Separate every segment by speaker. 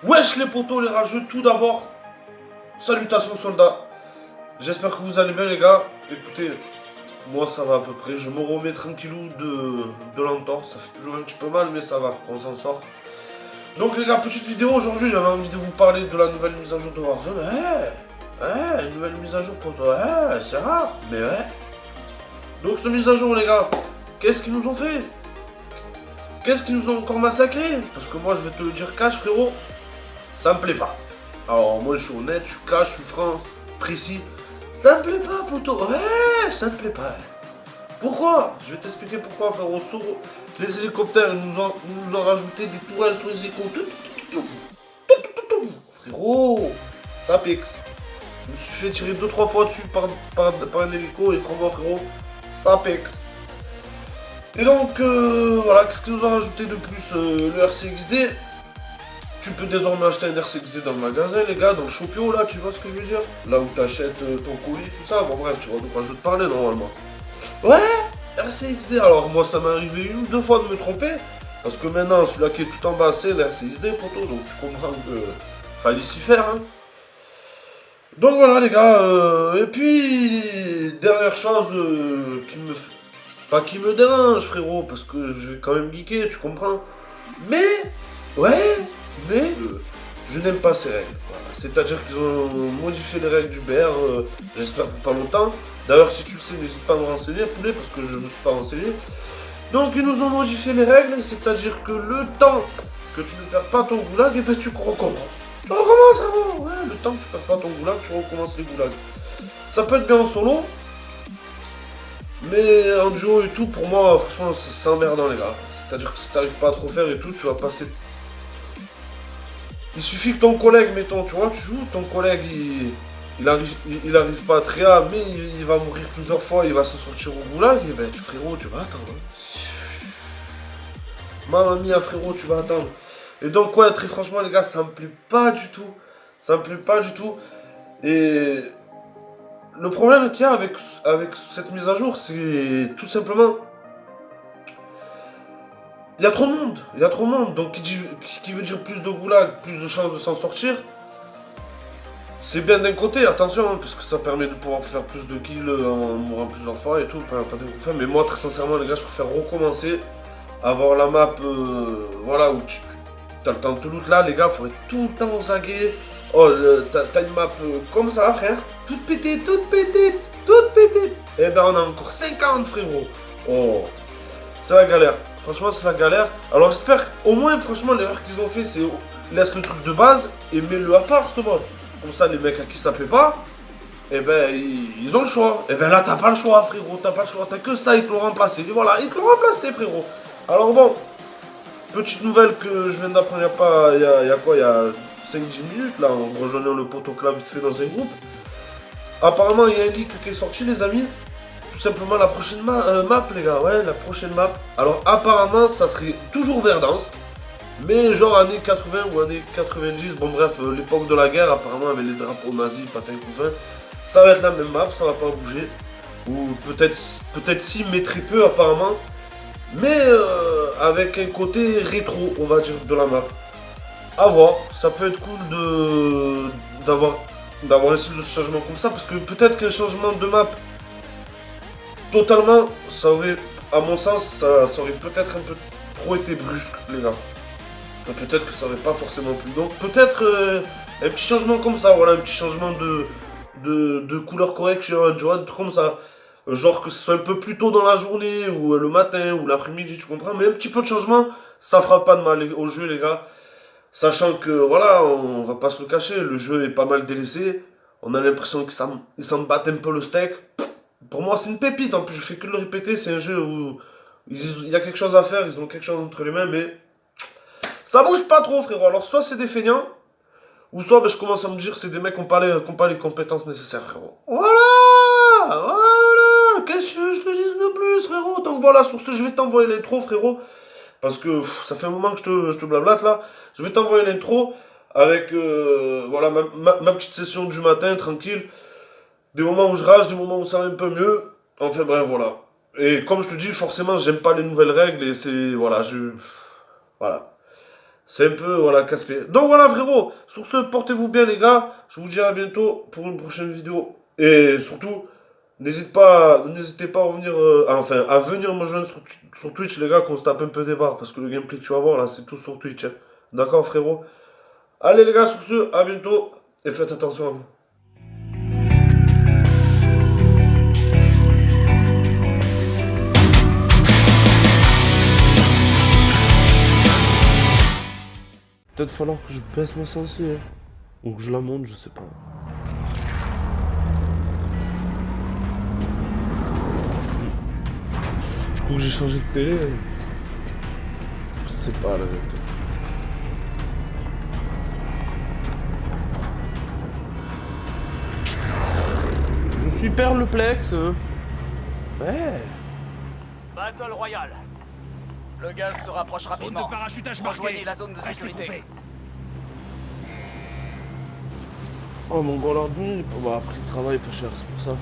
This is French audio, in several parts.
Speaker 1: Wesh les potos, les rageux, tout d'abord, salutations soldats. J'espère que vous allez bien les gars. Écoutez, moi ça va à peu près, je me remets tranquillou de l'entorse. Ça fait toujours un petit peu mal mais ça va, on s'en sort. Donc les gars, petite vidéo aujourd'hui, j'avais envie de vous parler de la nouvelle mise à jour de Warzone. Une nouvelle mise à jour potos, c'est rare, mais ouais. Donc cette mise à jour les gars, qu'est-ce qu'ils nous ont fait? Qu'est-ce qu'ils nous ont encore massacré? Parce que moi je vais te le dire cash frérot, ça me plaît pas. Alors moi je suis honnête, je suis cash, je suis franc, précis. Ça me plaît pas poto, ouais, ça me plaît pas. Pourquoi? Je vais t'expliquer pourquoi frérot. Sur les hélicoptères, ils nous ont rajouté des tourelles sur les échos. Frérot, ça pixe. Je me suis fait tirer 2-3 fois dessus par un hélico et crois-moi frérot, ça pixe. Et donc voilà, qu'est-ce qu'ils nous ont rajouté de plus? Le RCXD. Tu peux désormais acheter un RCXD dans le magasin, les gars, dans le Shopio, là, tu vois ce que je veux dire? Là où t'achètes ton colis, tout ça. Bon, bref, tu vois de quoi je veux te parler, normalement. Ouais, RCXD. Alors, moi, ça m'est arrivé une ou deux fois de me tromper. Parce que maintenant, celui-là qui est tout en bas, c'est l'RCXD, poto. Donc, tu comprends que fallait s'y faire, hein. Donc, voilà, les gars. Et puis, dernière chose qui me... Pas qui me dérange, frérot, parce que je vais quand même geeker, tu comprends? Mais, ouais, mais je n'aime pas ces règles. Voilà. C'est-à-dire qu'ils ont modifié les règles du BR, j'espère pour pas longtemps. D'ailleurs, si tu le sais, n'hésite pas à me renseigner, poulet, parce que je ne me suis pas renseigné. Donc, ils nous ont modifié les règles, c'est-à-dire que le temps que tu ne perds pas ton goulag, et ben tu recommences. Tu recommences, avant. Ouais, le temps que tu ne perds pas ton goulag, tu recommences les goulags. Ça peut être bien en solo, mais en duo et tout, pour moi, franchement, c'est emmerdant, les gars. C'est-à-dire que si t'arrives pas à trop faire et tout, tu vas passer. Il suffit que ton collègue, mettons, tu vois, tu joues, ton collègue, il arrive pas à Tréa, mais il va mourir plusieurs fois, il va se sortir au goulag, et ben frérot, tu vas attendre. Mamma mia, frérot, tu vas attendre. Et donc, ouais, très franchement, les gars, ça me plaît pas du tout. Ça me plaît pas du tout. Et le problème qu'il y a avec cette mise à jour, c'est tout simplement. Il y a trop de monde, il y a trop de monde, donc qui veut dire plus de goulag, plus de chances de s'en sortir. C'est bien d'un côté, attention, hein, parce que ça permet de pouvoir faire plus de kills en mourant plusieurs fois et tout, pas de coup. Mais moi, très sincèrement, les gars, je préfère recommencer, avoir la map, voilà, où t'as le temps de tout loot là, les gars, faut être tout le temps aux aguets. Oh, t'as une map comme ça, frère, toute pétée, toute pétée, toute pétée. Et ben, on a encore 50, frérot. Oh, c'est la galère. Franchement, c'est la galère. Alors, j'espère au moins, franchement, l'erreur qu'ils ont fait, c'est laisse le truc de base et mets-le à part ce mode. Comme ça, les mecs à qui ça plaît pas, eh ben, ils ont le choix. Eh ben là, t'as pas le choix, frérot. T'as pas le choix. T'as que ça, ils te l'ont remplacé. Et voilà, ils te l'ont remplacé, frérot. Alors, bon, petite nouvelle que je viens d'apprendre il y a quoi? Il y a 5-10 minutes, là, en rejoignant le protocole vite fait dans un groupe. Apparemment, il y a un leak qui est sorti, les amis. Tout simplement la prochaine map, les gars, ouais, la prochaine map. Alors apparemment ça serait toujours Verdansk, mais genre années 80 ou années 90, bon bref, l'époque de la guerre, apparemment avec les drapeaux nazis, patins cousin. Ça va être la même map, ça va pas bouger. Ou peut-être si, mais très peu apparemment. Mais avec un côté rétro, on va dire, de la map. À voir, ça peut être cool d'avoir un style de changement comme ça, parce que peut-être qu'un changement de map totalement, ça aurait, à mon sens, ça aurait peut-être un peu trop été brusque, les gars. Peut-être que ça aurait pas forcément plu. Donc peut-être un petit changement comme ça, voilà, un petit changement de couleur correction, tu vois, un truc comme ça. Genre que ce soit un peu plus tôt dans la journée, ou le matin, ou l'après-midi, tu comprends. Mais un petit peu de changement, ça fera pas de mal au jeu, les gars. Sachant que, voilà, on va pas se le cacher, le jeu est pas mal délaissé. On a l'impression qu'ils s'en battent un peu le steak. Pour moi, c'est une pépite. En plus, je fais que le répéter. C'est un jeu où il y a quelque chose à faire. Ils ont quelque chose entre les mains, mais ça bouge pas trop, frérot. Alors, soit c'est des feignants, ou soit ben, je commence à me dire c'est des mecs qui n'ont pas les compétences nécessaires, frérot. Voilà, voilà. Qu'est-ce que je te dis de plus, frérot? Donc voilà, sur ce, je vais t'envoyer l'intro, frérot, parce que ça fait un moment que je te blablate là. Je vais t'envoyer l'intro avec voilà ma petite session du matin, tranquille. Des moments où je rage, des moments où ça va un peu mieux. Enfin bref, voilà. Et comme je te dis, forcément, j'aime pas les nouvelles règles et c'est. Voilà, Voilà. C'est un peu, voilà, casse-pied. Donc voilà, frérot. Sur ce, portez-vous bien, les gars. Je vous dis à bientôt pour une prochaine vidéo. Et surtout, n'hésitez pas à revenir, enfin, à venir me joindre sur Twitch, les gars, qu'on se tape un peu des barres. Parce que le gameplay que tu vas voir, là, c'est tout sur Twitch. Hein. D'accord, frérot? Allez, les gars, sur ce, à bientôt. Et faites attention à vous. Peut-être falloir que je baisse ma sensi, hein. Ou que je la monte, je sais pas. Du coup, j'ai changé de télé. Hein. Je sais pas, la vérité. Je suis Perleplex, hein. Ouais.
Speaker 2: Battle Royale. Le gaz se rapproche
Speaker 3: Zone
Speaker 2: rapidement.
Speaker 3: de parachutage marquée.
Speaker 2: Rejoignez la zone de
Speaker 3: Restez
Speaker 2: sécurité.
Speaker 3: groupés.
Speaker 1: Oh, mon gars, l'ordi, bah, après, il travaille pas cher, c'est pour ça.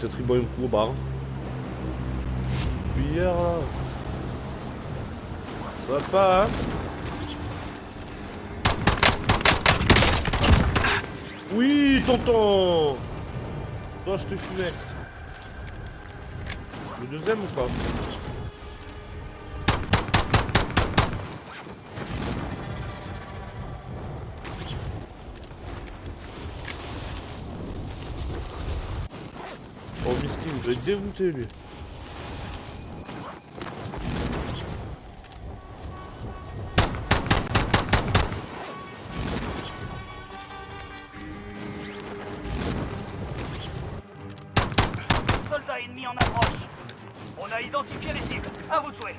Speaker 1: Peut-être il boit un coup au bar. Puis hier, là. Ça va pas, hein? Oui, tonton! Toi, je te fumex. Le deuxième ou pas? Oh, miskin, il va être dégoûté, lui.
Speaker 2: Soldats ennemis en approche. On a identifié les cibles. À vous de jouer.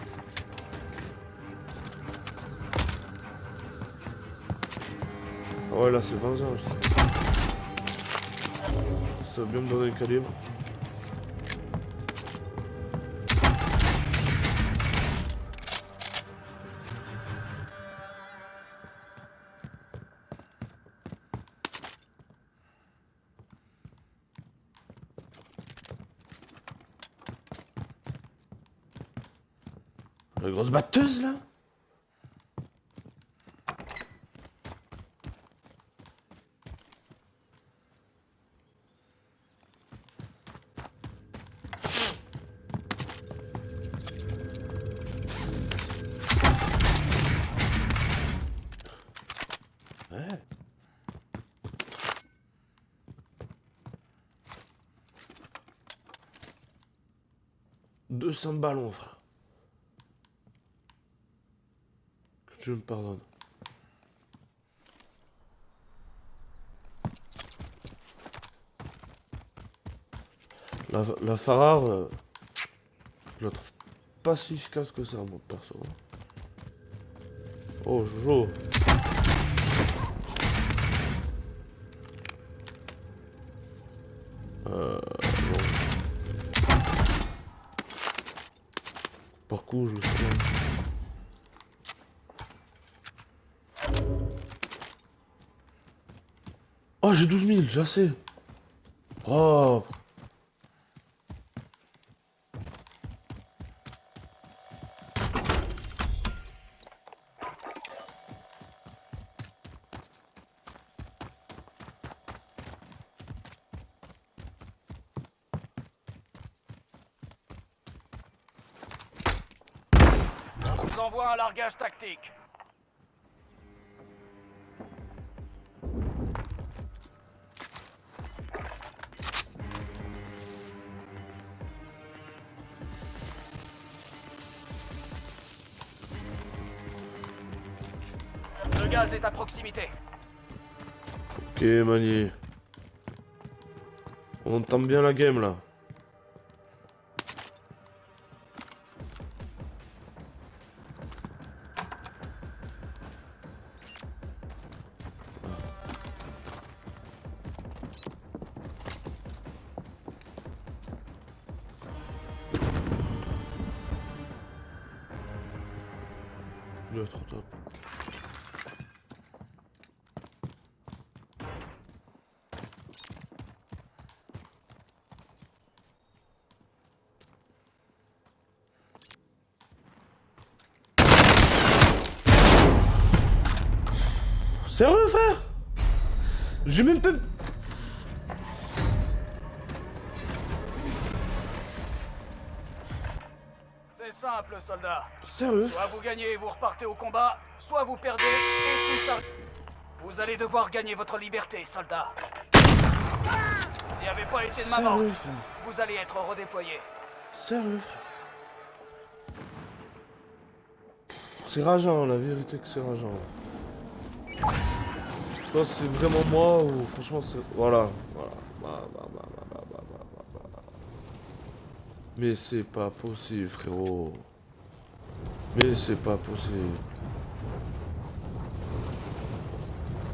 Speaker 1: Ouais, là, c'est 20 ans. Ça va bien me donner un calibre. La grosse batteuse, là? Ouais. 200 ballons, frère. Que Dieu me pardonne. La Farrar, je la trouve pas si efficace que ça, moi, perso. Oh, Jojo. Bon. Par coup, je le sais. Oh, j'ai 12 000, j'ai assez. Propre.
Speaker 2: On vous envoie un largage tactique. Le gaz est à proximité.
Speaker 1: Ok, Manier. On entend bien la game, là. Ouais, trop top. Sérieux, frère? J'ai même pas...
Speaker 2: C'est simple, soldat.
Speaker 1: Sérieux?
Speaker 2: Soit vous gagnez et vous repartez au combat, soit vous perdez et tout ça. Vous allez devoir gagner votre liberté, soldat. S'il n'y avait pas été de ma mort,
Speaker 1: Sérieux, frère?
Speaker 2: vous allez être redéployé.
Speaker 1: Sérieux, frère? C'est rageant, la vérité que c'est rageant. Toi, c'est vraiment moi ou franchement c'est... Voilà. Mais c'est pas possible, frérot. Mais c'est pas possible.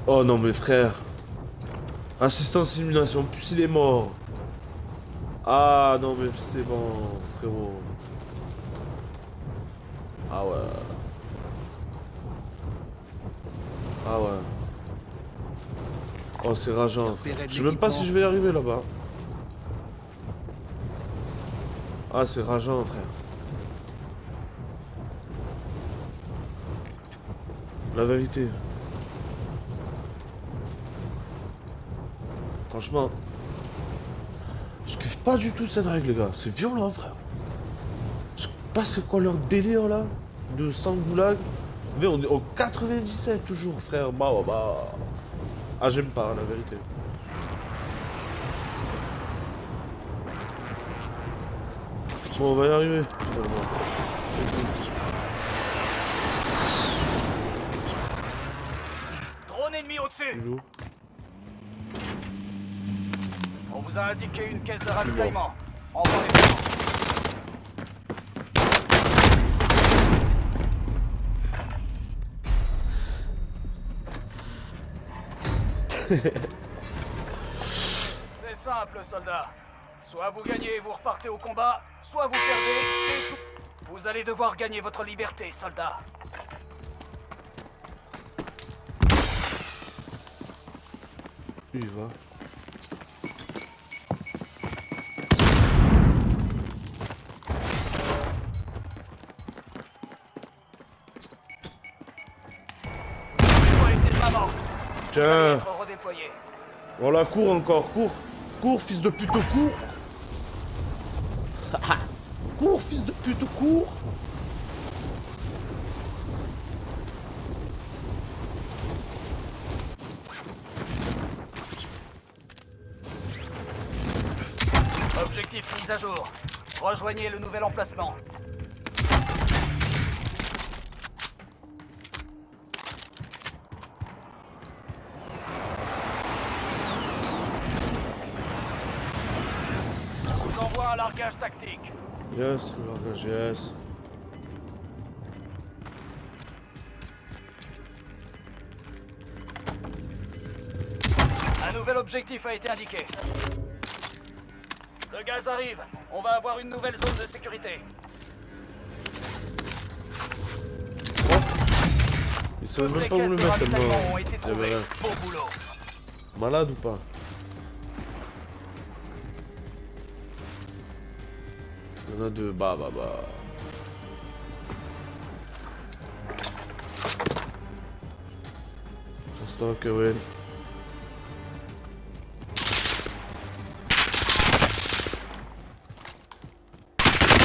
Speaker 1: Oh non, mais frère. Assistant simulation, plus il est mort. Ah non, mais c'est bon, frérot. Ah ouais. Ah ouais. Oh, c'est rageant. Je sais même pas si je vais y arriver là-bas. Ah, c'est rageant, frère. La vérité. Franchement. Je kiffe pas du tout cette règle, les gars. C'est violent, frère. Je sais pas c'est quoi leur délire, là. De 100 goulag. Mais on est au 97 toujours, frère. Bah. Ah, j'aime pas, la vérité. Bon, on va y arriver, finalement.
Speaker 2: Drone ennemi au-dessus.
Speaker 1: Hello.
Speaker 2: On vous a indiqué une caisse de ravitaillement. Envoyez-le. C'est simple, soldat. Soit vous gagnez et vous repartez au combat, soit vous perdez et tout. Vous allez devoir gagner votre liberté, soldat.
Speaker 1: Il va. Tiens. Voilà, cours encore, cours. Cours, fils de pute, cours. Cours, fils de pute, cours.
Speaker 2: Objectif mis à jour. Rejoignez le nouvel emplacement. On vous envoie un largage tactique.
Speaker 1: Yes, le largage, yes.
Speaker 2: Un nouvel objectif a été indiqué. Le gaz arrive. On va avoir une nouvelle zone de sécurité.
Speaker 1: Il sait même
Speaker 2: Toutes les
Speaker 1: pas où
Speaker 2: caisses
Speaker 1: le
Speaker 2: de
Speaker 1: mettre
Speaker 2: ravitaillement
Speaker 1: tellement.
Speaker 2: ont été
Speaker 1: Il y avait
Speaker 2: trouvées.
Speaker 1: rien.
Speaker 2: Beau boulot.
Speaker 1: Malade ou pas? Il y en a deux. Bah. Reste Kevin.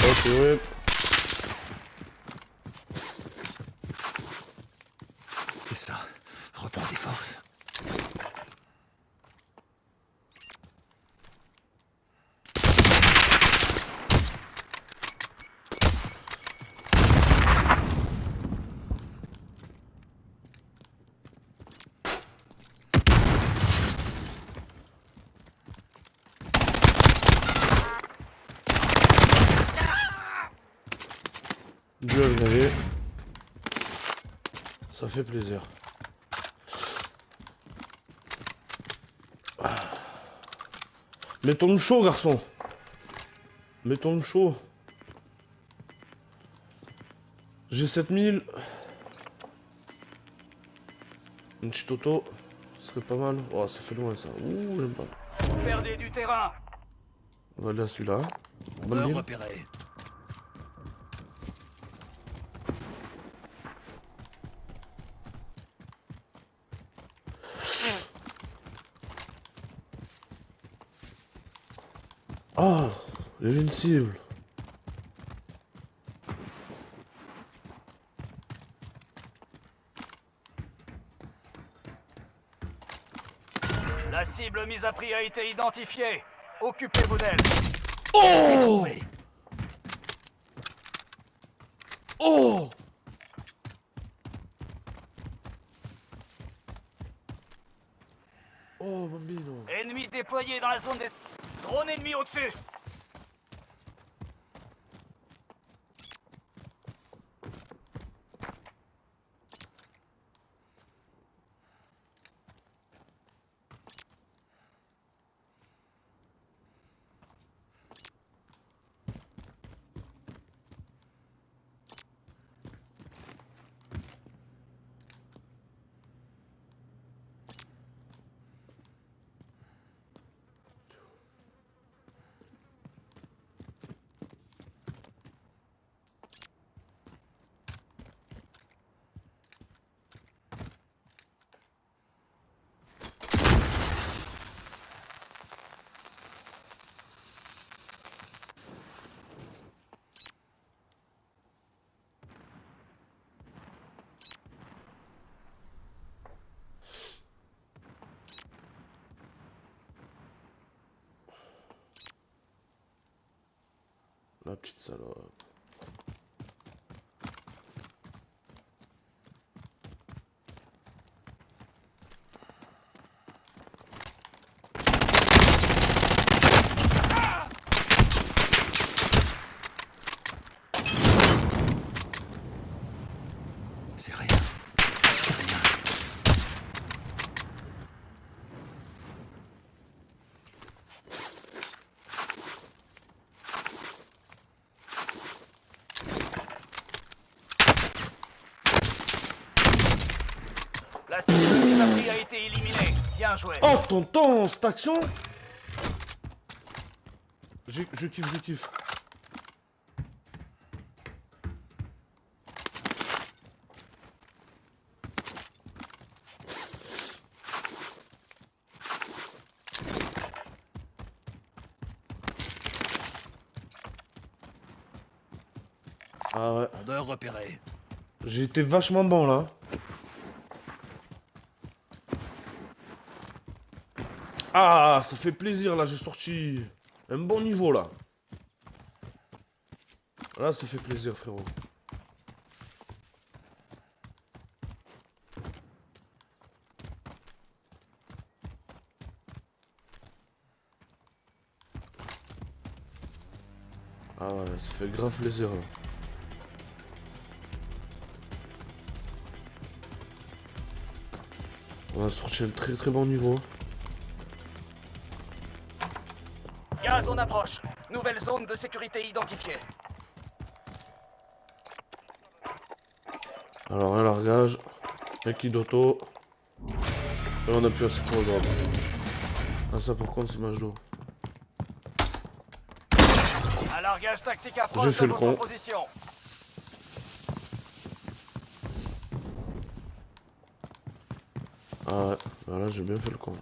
Speaker 1: Ok, oui.
Speaker 3: C'est ça. Retour des forces.
Speaker 1: Duel gagné. Ça fait plaisir. Mettons-nous chaud, garçon. Mettons-nous chaud. J'ai 7000. Une petite auto. Ce serait pas mal. Oh, ça fait loin ça. Ouh, j'aime pas.
Speaker 2: Vous perdez du terrain.
Speaker 1: On va aller à celui-là. Bonne ligne.
Speaker 3: Repéré.
Speaker 1: Oh, il y avait une cible.
Speaker 2: La cible mise à prix a été identifiée. Occupez-vous d'elle.
Speaker 1: Oh! Oh! Oh, bambino.
Speaker 2: Ennemi déployé dans la zone des... Drone ennemi au-dessus.
Speaker 1: La petite salope.
Speaker 3: C'est rien. C'est rien.
Speaker 2: La cible mise à prix a été éliminée. Bien joué.
Speaker 1: Oh, tonton, cette action! Je kiffe, je kiffe. Ah ouais,
Speaker 3: Rondeur repéré.
Speaker 1: j'ai été vachement bon là. Ah, ça fait plaisir là, j'ai sorti un bon niveau là. Là, ça fait plaisir, frérot. Ah ouais, ça fait grave plaisir là. On a sorti un très très bon niveau.
Speaker 2: Gaz en approche. Nouvelle zone de sécurité identifiée.
Speaker 1: Alors un largage, un kit d'auto. Et on a plus assez pour le drop. Ah ça par contre c'est match d'eau.
Speaker 2: Un largage tactique approche
Speaker 1: J'ai
Speaker 2: de
Speaker 1: fait le
Speaker 2: votre
Speaker 1: con.
Speaker 2: position.
Speaker 1: Ah ouais, bah là j'ai bien fait le con.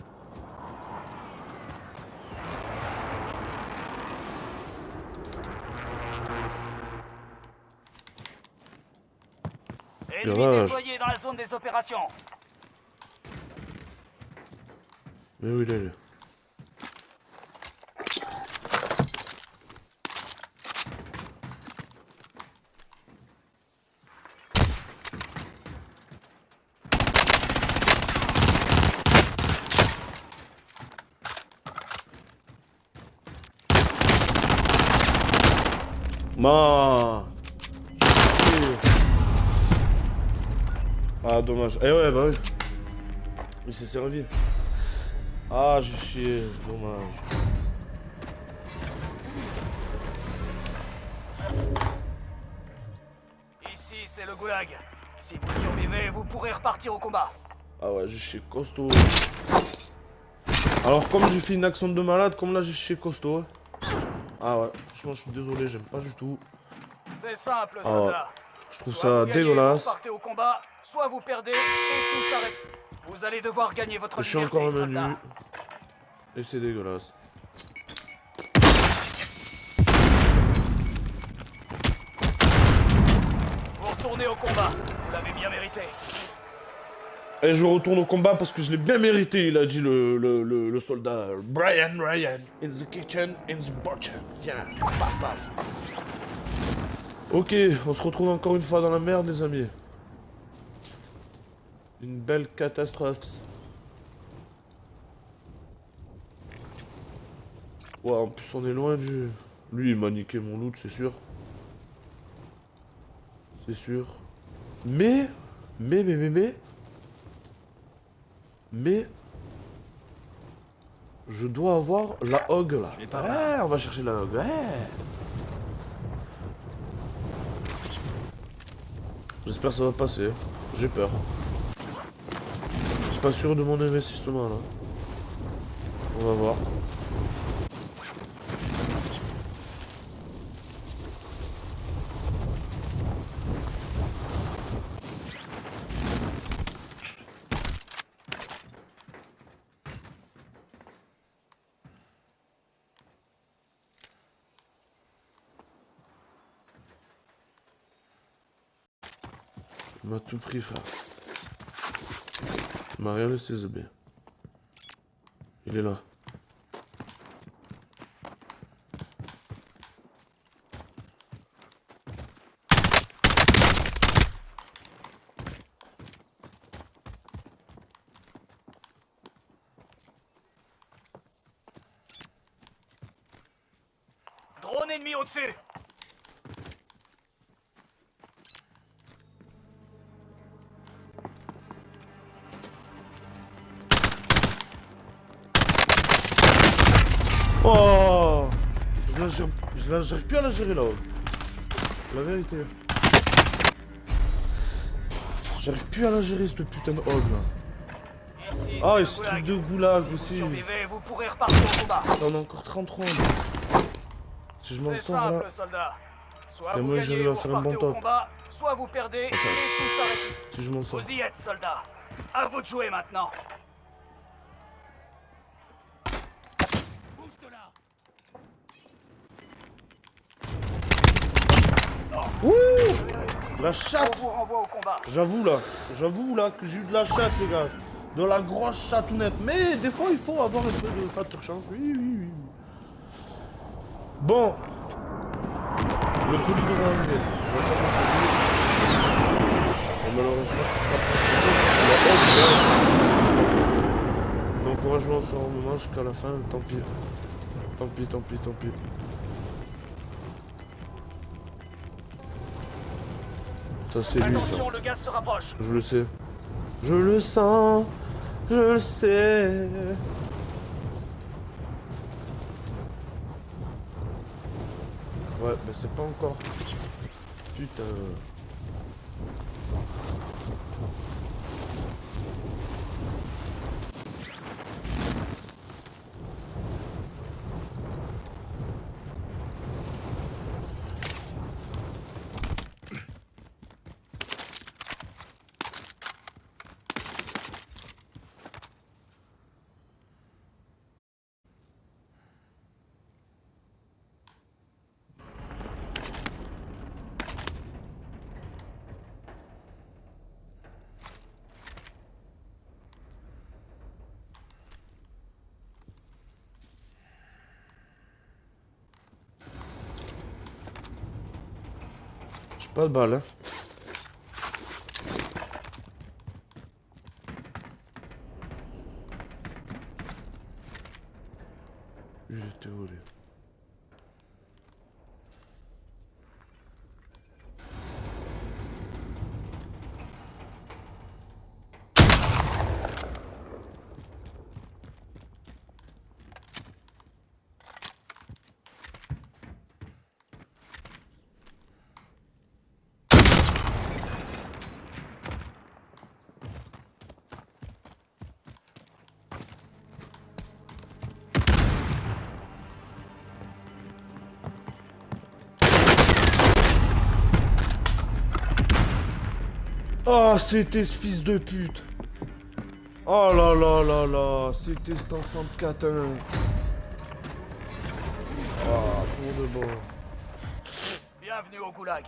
Speaker 2: Ennemi
Speaker 1: Dommage.
Speaker 2: déployé dans la zone des opérations.
Speaker 1: Mais où il est lui? Ma. Ah dommage. Eh ouais bah oui. Il s'est servi. Ah j'ai chié, dommage.
Speaker 2: Ici, c'est le goulag. Si vous survivez, vous pourrez repartir au combat.
Speaker 1: Ah ouais j'ai chié costaud. Alors comme j'ai fait une action de malade, comme là j'ai chié costaud. Ah ouais, franchement je suis désolé, j'aime pas du tout.
Speaker 2: C'est simple,
Speaker 1: Ah,
Speaker 2: soldat.
Speaker 1: Je trouve
Speaker 2: Soit
Speaker 1: ça
Speaker 2: vous gagnez,
Speaker 1: dégueulasse.
Speaker 2: vous partez au combat, soit vous perdez et tout s'arrête. Vous allez devoir gagner votre
Speaker 1: Je suis
Speaker 2: liberté,
Speaker 1: encore au menu.
Speaker 2: soldat.
Speaker 1: Et c'est dégueulasse.
Speaker 2: retournez au combat. Vous l'avez bien mérité.
Speaker 1: Et je retourne au combat parce que je l'ai bien mérité, il a dit le soldat. Ryan, in the kitchen, in the butcher. Yeah, paf paf. Ok, on se retrouve encore une fois dans la merde, les amis. Une belle catastrophe. Ouais, en plus on est loin du... Lui, il m'a niqué mon loot, c'est sûr. C'est sûr. Mais... Je dois avoir la hog là. Ouais, on va chercher la hog. Ouais. J'espère que ça va passer. J'ai peur. Je suis pas sûr de mon investissement là. On va voir. Il m'a tout pris, frère. Il m'a rien laissé, Zobé. Il est là.
Speaker 2: Drone ennemi au-dessus.
Speaker 1: Oh, j'arrive plus à la gérer là. La vérité. J'arrive plus à la gérer cette putain de hog là.
Speaker 2: Ici,
Speaker 1: Ah,
Speaker 2: c'est
Speaker 1: et
Speaker 2: le
Speaker 1: ce
Speaker 2: goulag.
Speaker 1: truc de goulag
Speaker 2: Si vous
Speaker 1: aussi.
Speaker 2: survivez, vous pourrez repartir au combat.
Speaker 1: On a encore 33. Si je m'en
Speaker 2: C'est
Speaker 1: sors là.
Speaker 2: simple, soldat. Soit
Speaker 1: Et
Speaker 2: vous
Speaker 1: moi,
Speaker 2: gagnez,
Speaker 1: j'arrive à
Speaker 2: vous
Speaker 1: faire un
Speaker 2: repartez
Speaker 1: bon
Speaker 2: au
Speaker 1: top.
Speaker 2: combat, soit vous perdez et tout s'arrête ici.
Speaker 1: Si je m'en sors.
Speaker 2: Vous y êtes, soldat. À vous de jouer maintenant.
Speaker 1: Ouh, la chatte.
Speaker 2: On vous renvoie au combat.
Speaker 1: J'avoue là que j'ai eu de la chatte, les gars. De la grosse chatounette. Mais des fois, il faut avoir un peu de facteur chance. Oui. Bon. Le colis devrait arriver. Je vais attendre le colis. Et malheureusement, je peux pas prendre ce donc encouragement sur un moment jusqu'à la fin. Tant pis. Tant pis. Ça c'est lui ça.
Speaker 2: Attention, le gaz se rapproche.
Speaker 1: Je le sais. Je le sens. Je le sais. Ouais, mais c'est pas encore. Putain. J'ai pas de balle, hein. J'étais volé. Oh, c'était ce fils de pute. Oh là, c'était cet enfant de catin. Oh, pour de bon.
Speaker 2: Bienvenue au goulag.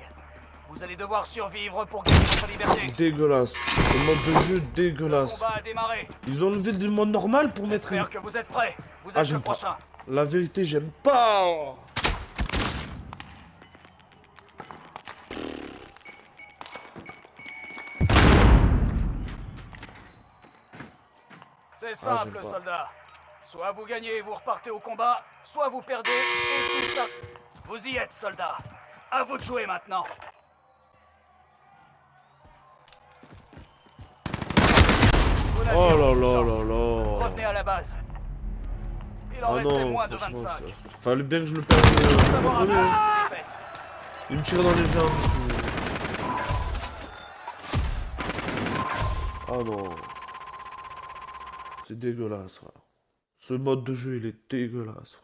Speaker 2: Vous allez devoir survivre pour gagner votre liberté.
Speaker 1: Dégueulasse. Le mode de jeu
Speaker 2: Le
Speaker 1: dégueulasse.
Speaker 2: combat a démarré.
Speaker 1: Ils ont levé le mode normal pour mettre...
Speaker 2: J'espère que vous êtes prêts. Vous êtes
Speaker 1: Ah,
Speaker 2: le
Speaker 1: j'aime pas.
Speaker 2: prochain.
Speaker 1: La vérité, j'aime pas.
Speaker 2: C'est simple,
Speaker 1: j'aime pas.
Speaker 2: soldat. Soit vous gagnez et vous repartez au combat, soit vous perdez et tout ça. Vous y êtes, soldat. À vous de jouer maintenant. Vous n'aviez
Speaker 1: Oh là
Speaker 2: aucune
Speaker 1: là
Speaker 2: chance.
Speaker 1: là là.
Speaker 2: Revenez à la base. Il en
Speaker 1: Ah
Speaker 2: restait
Speaker 1: non,
Speaker 2: moins de
Speaker 1: franchement,
Speaker 2: 25.
Speaker 1: fallait bien que je le perde.
Speaker 2: Savoir apprendre de ces défaites.
Speaker 1: Il me tire dans les jambes. Ah non. C'est dégueulasse, frère. Ce mode de jeu, il est dégueulasse, frère.